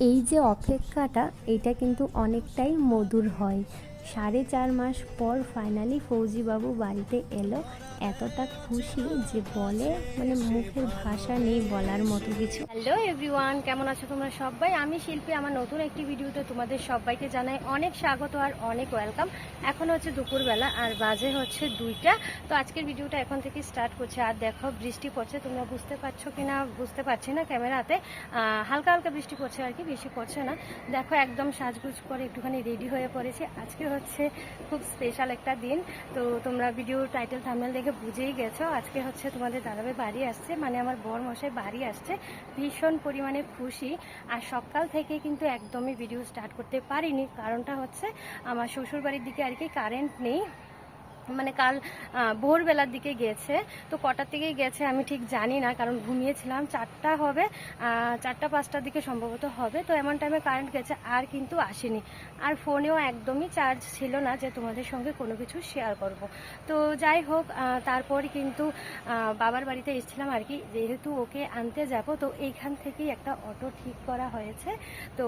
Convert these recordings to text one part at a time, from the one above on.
এই যে অপেক্ষাটা, এটা কিন্তু অনেকটাই মধুর হয়। 4.5 মাস পর ফাইনালি ফৌজিবাবু বাড়িতে এলো। এতটা খুশি যে বলে মানে মুখের ভাষা নেই বলার মতো কিছু। হ্যালো এভরিওয়ান, কেমন আছো তোমরা সবাই? আমি শিল্পী, আমার নতুন একটি ভিডিওতে তোমাদের সবাইকে জানাই অনেক স্বাগত আর অনেক ওয়েলকাম। এখন হচ্ছে দুপুরবেলা আর বাজে হচ্ছে 2টা। তো আজকের ভিডিওটা এখন থেকে স্টার্ট করছে। আর দেখো বৃষ্টি পড়ছে, তোমরা বুঝতে পারছো কিনা বুঝতে পারছি না ক্যামেরাতে। হালকা হালকা বৃষ্টি পড়ছে আর কি, বেশি পড়ছে না। দেখো একদম সাজগুজ করে একটুখানি রেডি হয়ে পড়েছে। আজকে হচ্ছে খুব স্পেশাল একটা দিন। তো তোমরা ভিডিও টাইটেল থাম্বনেল দেখে বুঝেই গেছো, আজকে হচ্ছে তোমাদের দাদাভাই বাড়ি আসছে, মানে আমার বর মশাই বাড়ি আসছে। ভীষণ পরিমাণে খুশি। আর সকাল থেকে কিন্তু একদমই ভিডিও স্টার্ট করতে পারিনি, কারণটা হচ্ছে আমার শ্বশুর বাড়ির দিকে আর কি কারেন্ট নেই। মানে কাল ভোরবেলার দিকে গেছে, তো কটার থেকে গেছে আমি ঠিক জানি না, কারণ ঘুমিয়েছিলাম। 4টা হবে, 4টা 5টার দিকে সম্ভবত হবে। তো এমন টাইমে কারেন্ট গেছে আর কিন্তু আসেনি। আর ফোনেও একদমই চার্জ ছিল না যে তোমাদের সঙ্গে কোনো কিছু শেয়ার করব। তো যাই হোক, তারপর কিন্তু বাবার বাড়িতে এসেছিলাম আর কি, যেহেতু ওকে আনতে যাব। তো এইখান থেকেই একটা অটো ঠিক করা হয়েছে। তো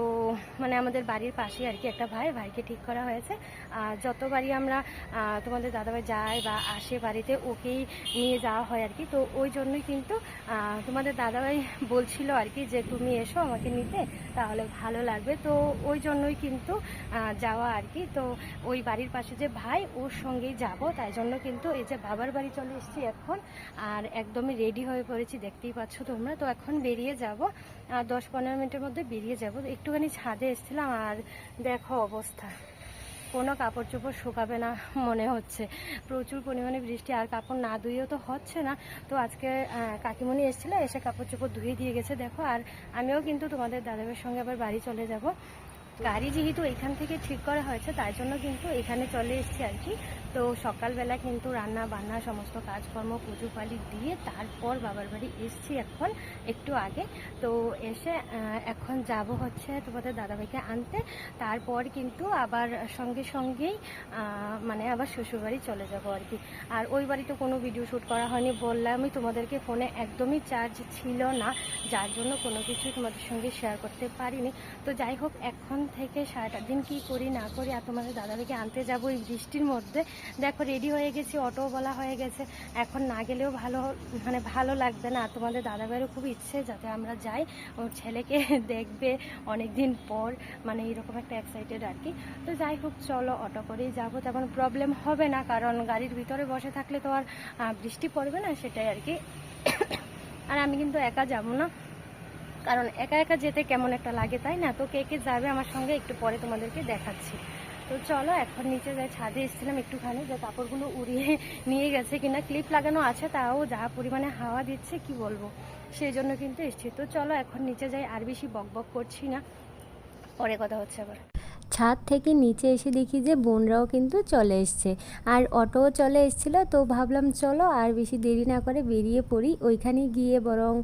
মানে আমাদের বাড়ির পাশে আর কি একটা ভাইকে ঠিক করা হয়েছে। যতবারই আমরা তোমাদের দাদাভাই যায় বা আসে বাড়িতে, ওকেই নিয়ে যাওয়া হয় আর কি। তো ওই জন্যই কিন্তু তোমাদের দাদাভাই বলছিল আর কি যে তুমি এসো আমাকে নিতে, তাহলে ভালো লাগবে। তো ওই জন্যই কিন্তু যাওয়া আর কি। তো ওই বাড়ির পাশে যে ভাই, ওর সঙ্গেই যাব। তাই জন্য কিন্তু এই যে বাবার বাড়ি চলে এসেছি এখন, আর একদমই রেডি হয়ে পড়েছি, দেখতেই পাচ্ছ তোমরা। তো এখন বেরিয়ে যাব, 10-15 মিনিটের মধ্যে বেরিয়ে যাব। একটুখানি ছাদে এসেছিলাম আর দেখো অবস্থা, কোনো কাপড় চোপড় শুকাবে না মনে হচ্ছে। প্রচুর পরিমাণে বৃষ্টি, আর কাপড় না ধুয়েও তো হচ্ছে না। তো আজকে কাকিমণি এসেছিলো, এসে কাপড় চোপড় ধুয়ে দিয়ে গেছে দেখো। আর আমিও কিন্তু তোমাদের দাদাভাইয়ের সঙ্গে আবার বাড়ি চলে যাব। গাড়ি যেহেতু এখান থেকে ঠিক করা হয়েছে, তাই জন্য কিন্তু এখানে চলে এসেছি আর কি। তো সকালবেলা কিন্তু রান্না বান্না সমস্ত কাজকর্ম পুজো পালি দিয়ে তারপর বাবার বাড়ি এসেছি এখন একটু আগে। তো এসে এখন যাব হচ্ছে তোমাদের দাদাভাইকে আনতে। তারপর কিন্তু আবার সঙ্গেই মানে আবার শ্বশুরবাড়ি চলে যাব আর কি। আর ওই বাড়িতে কোনো ভিডিও শ্যুট করা হয়নি, বললামই তোমাদেরকে, ফোনে একদমই চার্জ ছিল না, যার জন্য কোনো কিছু তোমাদের সঙ্গে শেয়ার করতে পারিনি। তো যাই হোক, এখন থেকে সারাটা দিন কী করি না করি, আর তোমাদের দাদাভাইকে আনতে যাবো এই বৃষ্টির মধ্যে। দেখো রেডি হয়ে গেছি, অটো বলা হয়ে গেছে। এখন না গেলেও ভালো লাগবে না। তোমাদের দাদাভাইয়েরও খুব ইচ্ছে যাতে আমরা যাই, ওর ছেলেকে দেখবে অনেক দিন পর, মানে এরকম একটা এক্সাইটেড আর কি। তো যাই হোক, চলো অটো করেই যাবো, তেমন প্রবলেম হবে না, কারণ গাড়ির ভিতরে বসে থাকলে তো আর বৃষ্টি পড়বে না, সেটাই আর কি। আর আমি কিন্তু একা যাব না, কারণ একা একা যেতে কেমন একটা লাগে, তাই না? তো কে কে যাবে আমার সঙ্গে একটু পরে তোমাদেরকে দেখাচ্ছি। তো চলো এখন নিচে যাই। ছাদে এসেছিলাম একটুখানি, যে কাপড়গুলো উড়িয়ে নিয়ে গেছে কিনা। ক্লিপ লাগানো আছে, তাও যা পরিমাণে হাওয়া দিচ্ছে কি বলবো, সেই জন্য কিন্তু এসেছি। তো চলো এখন নিচে যাই, আর বেশি বক করছি না, পরে কথা হচ্ছে আবার। ছাদ থেকে নিচে এসে দেখি যে বোনরাও কিন্তু চলে এসছে, আর অটোও চলে এসেছিলো। তো ভাবলাম চলো আর বেশি দেরি না করে বেরিয়ে পড়ি। ওইখানে গিয়ে বরং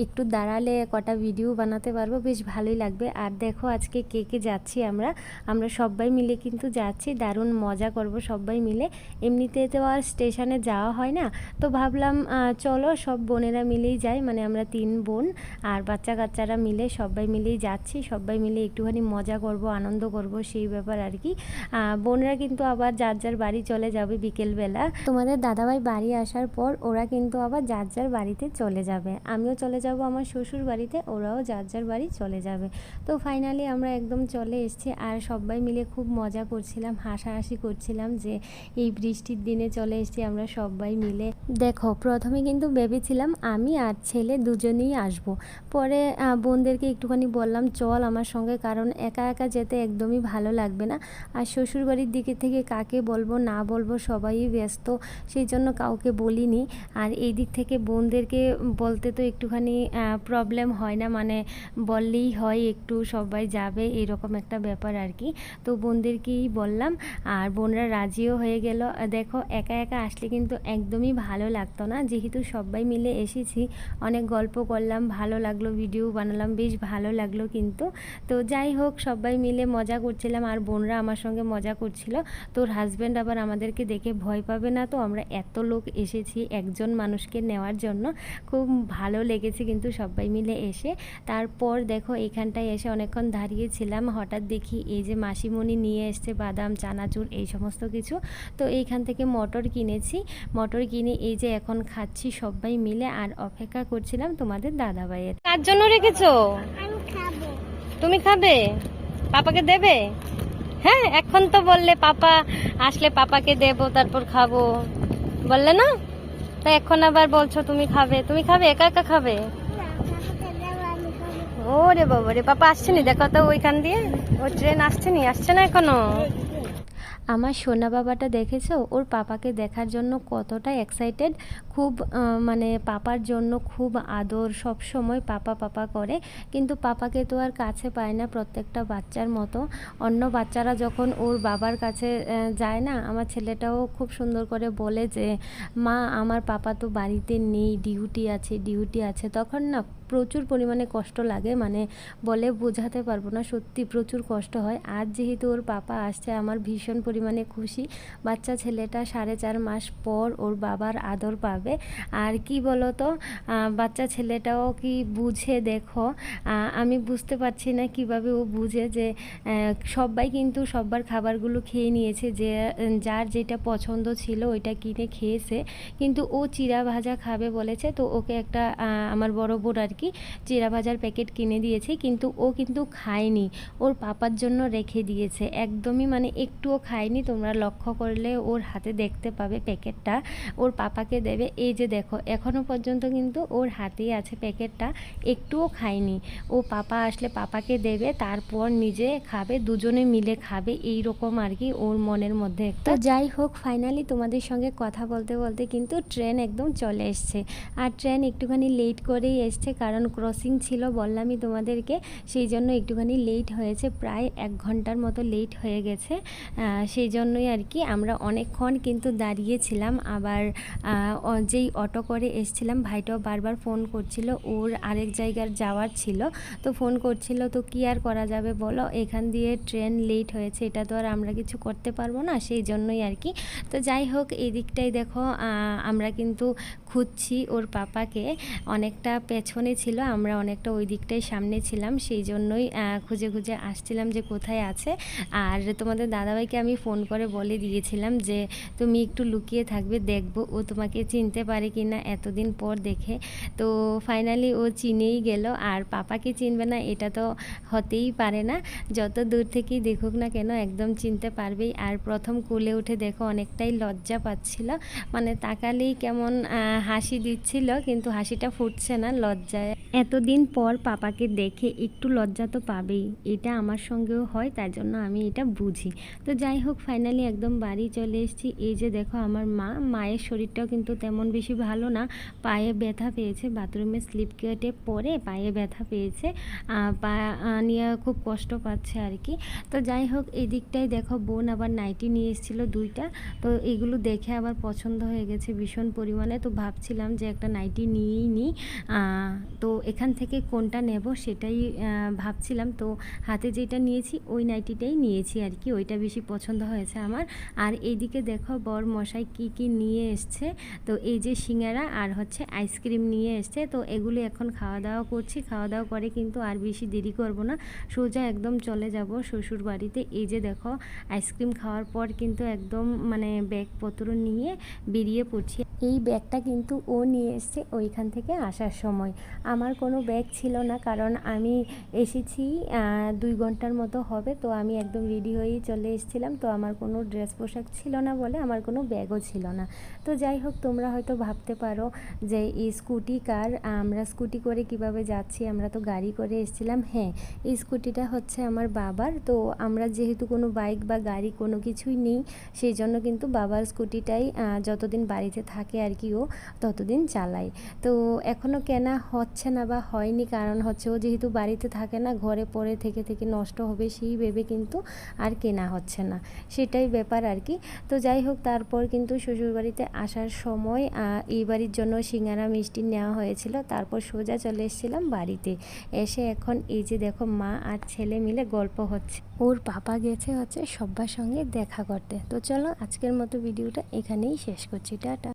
একটু দাঁড়ালে কটা ভিডিও বানাতে পারবো, বেশ ভালোই লাগবে। আর দেখো আজকে কে যাচ্ছি, আমরা সবাই মিলে কিন্তু যাচ্ছি, দারুণ মজা করব সবাই মিলে। এমনিতে তো আর স্টেশনে যাওয়া হয় না, তো ভাবলাম চলো সব বোনেরা মিলেই যাই, মানে আমরা 3 বোন আর বাচ্চা কাচ্চারা মিলে সবাই মিলেই যাচ্ছি। সবাই মিলে একটুখানি মজা করব, আনন্দ করব, সেই ব্যাপার আর কি। বোনরা কিন্তু আবার যার বাড়ি চলে যাবে বিকেলবেলা। তোমাদের দাদাভাই বাড়ি আসার পর ওরা কিন্তু আবার যার বাড়িতে চলে যাবে। আমিও চলে যাব আমার শ্বশুর বাড়িতে, ওরাও যার বাড়ি চলে যাবে। তো ফাইনালি আমরা একদম চলে এসেছি, আর সবাই মিলে খুব মজা করছিলাম, হাসাহাসি করছিলাম যে এই বৃষ্টির দিনে চলে এসেছি আমরা সবাই মিলে। দেখো প্রথমে কিন্তু ভেবেছিলাম আমি আর ছেলে দুজনেই আসব। পরে বোনদেরকে একটুখানি বললাম চল আমার সঙ্গে, কারণ একা একা যেতে একদমই ভালো লাগবে না। আর শ্বশুরবাড়ির দিকে থেকে কাকে বলবো না বলবো, সবাই ব্যস্ত, সেই জন্য কাউকে বলিনি। আর এই দিক থেকে বোনদেরকে বলতে তো একটুখানি প্রবলেম হয় না, মানে বললেই হয় একটু সবাই যাবে, এরকম একটা ব্যাপার আর কি। তো বোনদেরকেই বললাম, আর বোনরা রাজিও হয়ে গেল। দেখো একা একা আসলে কিন্তু একদমই ভালো লাগতো না, যেহেতু সবাই মিলে এসেছি, অনেক গল্প করলাম, ভালো লাগলো, ভিডিও বানালাম, বেশ ভালো লাগলো কিন্তু। তো যাই হোক, সবাই মিলে মজা করছিলাম আর বোনরা আমার সঙ্গে মজা করছিল। তোর হাজব্যান্ড আবার আমাদেরকে দেখে ভয় পাবে না তো? আমরা এত লোক এসেছি একজন মানুষকে নেওয়ার জন্য, খুব ভালো লেগেছে কিন্তু সবাই মিলে এসে। তারপর দেখো এখানটায় এসে অনেকক্ষণ দাঁড়িয়েছিলাম, হঠাৎ দেখি এই যে মাসিমণি নিয়ে এসছে বাদাম, চানাচুর, এই সমস্ত কিছু। তো এইখান থেকে মটর কিনেছি, মটর কিনে এই যে এখন খাচ্ছি সবাই মিলে, আর অপেক্ষা করছিলাম তোমাদের দাদাভাইয়ের। কার জন্য রেখেছো? তুমি খাবে? পাপাকে দেবে? হ্যাঁ, এখন তো বললে পাপা আসলে পাপাকে দেবো তারপর খাবো, বললে না? তা এখন আবার বলছো তুমি খাবে। তুমি খাবে? একা একা খাবে? ওরে বাবা রে, পাপা আসছে নি, দেখো তো ওইখান দিয়ে ও ট্রেন আসছে নি, আসছে না এখনো। আমার সোনা বাবাটা দেখেছো, ওর পাপাকে দেখার জন্য কতটা এক্সাইটেড, খুব মানে পাপার জন্য খুব আদর, সব সময় পাপা পাপা করে। কিন্তু পাপাকে তো আর কাছে পায় না প্রত্যেকটা বাচ্চার মতো। অন্য বাচ্চারা যখন ওর বাবার কাছে যায় না, আমার ছেলেটাও খুব সুন্দর করে বলে যে মা আমার পাপা তো বাড়িতে নেই, ডিউটি আছে, তখন না প্রচুর পরিমাণে কষ্ট লাগে, মানে বলে বোঝাতে পারবো না, সত্যি প্রচুর কষ্ট হয়। আজ যেহেতু ওর পাপা আসছে, আমার ভীষণ পরিমাণে খুশি। বাচ্চা ছেলেটা 4.5 মাস পর ওর বাবার আদর পাবে। আর কি বলো তো, বাচ্চা ছেলেটাও কি বুঝে দেখো, আমি বুঝতে পারছি না কিভাবে ও বুঝে যে সবাই কিন্তু সবার খাবারগুলো খেয়ে নিয়েছে, যে যার যেটা পছন্দ ছিল ওইটা কিনে খেয়েছে, কিন্তু ও চিড়া ভাজা খাবে বলেছে, তো ওকে একটা আমার বড় বোন আর কি চিড়া ভাজার প্যাকেট কিনে দিয়েছে, কিন্তু ও কিন্তু খায়নি, ওর পাপার জন্য রেখে দিয়েছে, একদমই মানে একটুও খায়নি। তোমরা লক্ষ্য করলে ওর হাতে দেখতে পাবে প্যাকেটটা ওর পাপাকে দেবে, এই যে দেখো এখনো পর্যন্ত কিন্তু ওর হাতেই আছে প্যাকেটটা, একটুও খায়নি। ও পাপা আসলে পাপাকে দেবে, তারপর নিজে খাবে, দুজনে মিলে খাবে, এই রকম আর কি ওর মনের মধ্যে। তো যাই হোক, ফাইনালি তোমাদের সঙ্গে কথা বলতে বলতে কিন্তু ট্রেন একদম চলে এসছে। আর ট্রেন একটুখানি লেট করেই এসছে, কারণ ক্রসিং ছিল বললামই তোমাদেরকে, সেই জন্য একটুখানি লেট হয়েছে, প্রায় 1 ঘন্টার মতো লেট হয়ে গেছে। সেই জন্যই আর কি আমরা অনেকক্ষণ কিন্তু দাঁড়িয়েছিলাম। আবার যেই অটো করে এসছিলাম, ভাইটাও বারবার ফোন করছিল, ওর আরেক জায়গার যাওয়ার ছিল, তো ফোন করছিল, তো কি আর করা যাবে বলো, এখান দিয়ে ট্রেন লেট হয়েছে, এটা তো আর আমরা কিছু করতে পারবো না, সেই জন্যই আর কি। তো যাই হোক, এই দিকটাই দেখো আমরা কিন্তু খুঁজছি ওর পাপাকে, অনেকটা পেছনে ছিল, আমরা অনেকটা ওই দিকটাই সামনে ছিলাম, সেই জন্যই খুঁজে খুঁজে আসছিলাম যে কোথায় আছে। আর তোমাদের দাদাভাইকে আমি ফোন করে বলে দিয়েছিলাম যে তুমি একটু লুকিয়ে থাকবে, দেখবো ও তোমাকে চিনতে পারে কি না এতদিন পর দেখে। তো ফাইনালি ও চিনেই গেল, আর পাপাকে চিনবে না এটা তো হতেই পারে না, যত দূর থেকেই দেখুক না কেন একদম চিনতে পারবেই। আর প্রথম কোলে উঠে দেখো অনেকটাই লজ্জা পাচ্ছিল, মানে তাকালেই কেমন হাসি দিচ্ছিল, কিন্তু হাসিটা ফুটছে না লজ্জায়। এতদিন পর পাপাকে দেখে একটু লজ্জা তো পাবেই, এটা আমার সঙ্গেও হয়, তাই জন্য আমি এটা বুঝি। তো যাই হোক, ফাইনালি একদম বাড়ি চলে এসেছি। এই যে দেখো আমার মায়ের শরীরটাও কিন্তু তেমন বেশি ভালো না, পায়ে ব্যথা পেয়েছে, বাথরুমে স্লিপ কেটে পরে পায়ে ব্যথা পেয়েছে, পা নিয়ে খুব কষ্ট পাচ্ছে আর কি। তো যাই হোক, এই দিকটাই দেখো বোন আবার নাইটি নিয়ে এসেছিলো 2টা, তো এগুলো দেখে আবার পছন্দ হয়ে গেছে ভীষণ পরিমাণে, তো ভাবছিলাম যে একটা নাইটি নিয়েই নিই। তো এখান থেকে কোনটা নেব সেটাই ভাবছিলাম, তো হাতে যেটা নিয়েছি ওই নাইটিটাই নিয়েছি আর কি, ওইটা বেশি পছন্দ হয়েছে আমার। আর এইদিকে দেখো বর মশাই কি কি নিয়ে এসছে, তো এই যে সিঙ্গারা আর হচ্ছে আইসক্রিম নিয়ে এসছে, তো এগুলো এখন খাওয়া দাওয়া করছি, খাওয়া দাওয়া করে কিন্তু আর বেশি দেরি করব না, সোজা একদম চলে যাব শ্বশুর বাড়িতে। এই যে দেখো আইসক্রিম খাওয়ার পর কিন্তু একদম মানে ব্যাগপত্র নিয়ে বেরিয়ে পড়ছি। এই ব্যাগটা কিন্তু ও নিয়ে এসছে ওইখান থেকে আসার সময়, আমার কোনো ব্যাগ ছিল না, কারণ আমি এসেছি 2 ঘন্টার মতো হবে, তো আমি একদম রেডি হয়েই চলে এসেছিলাম, তো আমার কোনো ড্রেস পোশাক ছিল না বলে আমার কোনো ব্যাগও ছিল না। তো যাই হোক, তোমরা হয়তো ভাবতে পারো যে এই স্কুটি কার, আমরা স্কুটি করে কিভাবে যাচ্ছি, আমরা তো গাড়ি করে এসেছিলাম। হ্যাঁ, এই স্কুটিটা হচ্ছে আমার বাবার, তো আমরা যেহেতু কোনো বাইক বা গাড়ি কোনো কিছুই নেই, সেই জন্য কিন্তু বাবার স্কুটিটাই যতদিন বাড়িতে থাকে আর কি ও ততদিন চালাই। তো এখনও কেনা হচ্ছে না না বা হয়নি, কারণ হচ্ছে ও যেহেতু বাড়িতে থাকে না, ঘরে পড়ে থেকে থেকে নষ্ট হবে সেই ভেবে কিন্তু আর কেনা হচ্ছে না, সেটাই ব্যাপার আর কি। তো যাই হোক, তারপর কিন্তু শ্বশুরবাড়িতে আসার সময় এই বাড়ির জন্য সিঙ্গারা মিষ্টি নেওয়া হয়েছিল। তারপর সোজা চলে এসেছিলাম বাড়িতে। এসে এখন এই যে দেখো, মা আর ছেলে মিলে গল্প হচ্ছে। ওর পাপা গেছে হচ্ছে সবার সঙ্গে দেখা করতে। তো চলো, আজকের মতো ভিডিওটা এখানেই শেষ করছি। টাটা।